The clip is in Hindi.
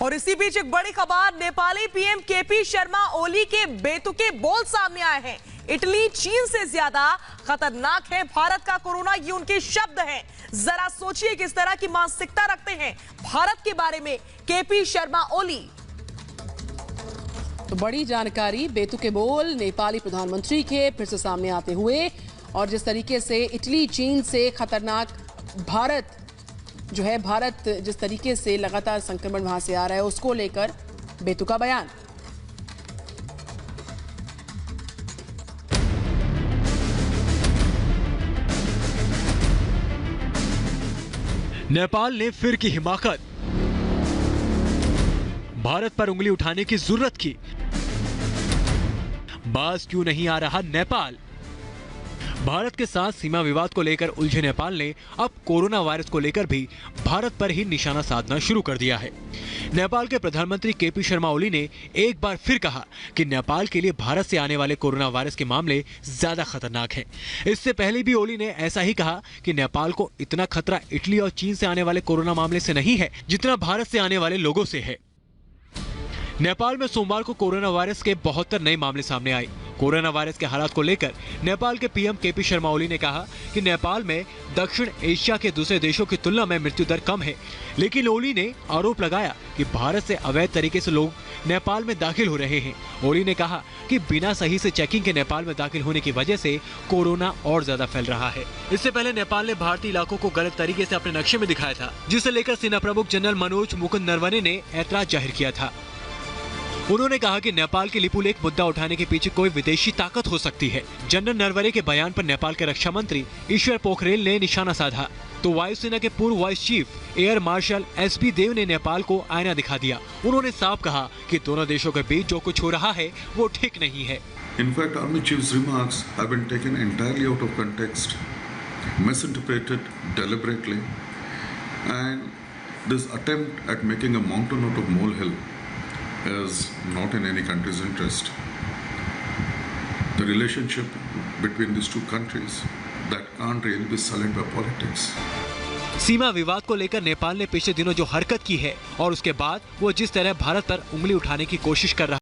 और इसी बीच एक बड़ी खबर, नेपाली पीएम केपी शर्मा ओली के बेतुके बोल सामने आए हैं। इटली चीन से ज्यादा खतरनाक है भारत का कोरोना, ये उनके शब्द हैं। जरा सोचिए किस तरह की मानसिकता रखते हैं भारत के बारे में केपी शर्मा ओली। तो बड़ी जानकारी, बेतुके बोल नेपाली प्रधानमंत्री के फिर से सामने आते हुए, और जिस तरीके से इटली चीन से खतरनाक भारत जो है, भारत जिस तरीके से लगातार संक्रमण वहां से आ रहा है उसको लेकर बेतुका बयान। नेपाल ने फिर की हिमाकत, भारत पर उंगली उठाने की जरूरत की। बाज क्यों नहीं आ रहा नेपाल? भारत के साथ सीमा विवाद को लेकर उलझे नेपाल ने अब कोरोना वायरस को लेकर भी भारत पर ही निशाना साधना शुरू कर दिया है। नेपाल के प्रधानमंत्री केपी शर्मा ओली ने एक बार फिर कहा कि नेपाल के लिए भारत से आने वाले कोरोना वायरस के मामले ज्यादा खतरनाक हैं। इससे पहले भी ओली ने ऐसा ही कहा कि नेपाल को इतना खतरा इटली और चीन से आने वाले कोरोना मामले से नहीं है जितना भारत से आने वाले लोगों से है। नेपाल में सोमवार को कोरोना वायरस के 72 नए मामले सामने आए। कोरोना वायरस के हालात को लेकर नेपाल के पीएम केपी शर्मा ओली ने कहा कि नेपाल में दक्षिण एशिया के दूसरे देशों की तुलना में मृत्यु दर कम है, लेकिन ओली ने आरोप लगाया कि भारत से अवैध तरीके से लोग नेपाल में दाखिल हो रहे हैं। ओली ने कहा कि बिना सही से चेकिंग के नेपाल में दाखिल होने की वजह से कोरोना और ज्यादा फैल रहा है। इससे पहले नेपाल ने भारतीय इलाकों को गलत तरीके से अपने नक्शे में दिखाया था, जिसे लेकर सेना प्रमुख जनरल मनोज मुकुंद नरवणे ने ऐतराज जाहिर किया था। उन्होंने कहा कि नेपाल के लिपुलेख मुद्दा उठाने के पीछे कोई विदेशी ताकत हो सकती है। जनरल नरवणे के बयान पर नेपाल के रक्षा मंत्री ईश्वर पोखरेल ने निशाना साधा तो वायुसेना के पूर्व vice chief air marshal SP Dev ने नेपाल को आईना दिखा दिया। उन्होंने साफ कहा कि दोनों देशों के बीच जो कुछ हो रहा है वो ठीक नहीं है। In fact, Army Chief's remarks have been taken entirely out of context, misinterpreted deliberately, and this attempt at making a mountain out of molehill is not in any country's interest. The relationship between these two countries that can't really be sullied by politics. सीमा विवाद को लेकर नेपाल ने पिछले दिनों जो हरकत की है और उसके बाद वो जिस तरह भारत पर उंगली उठाने की कोशिश कर रहा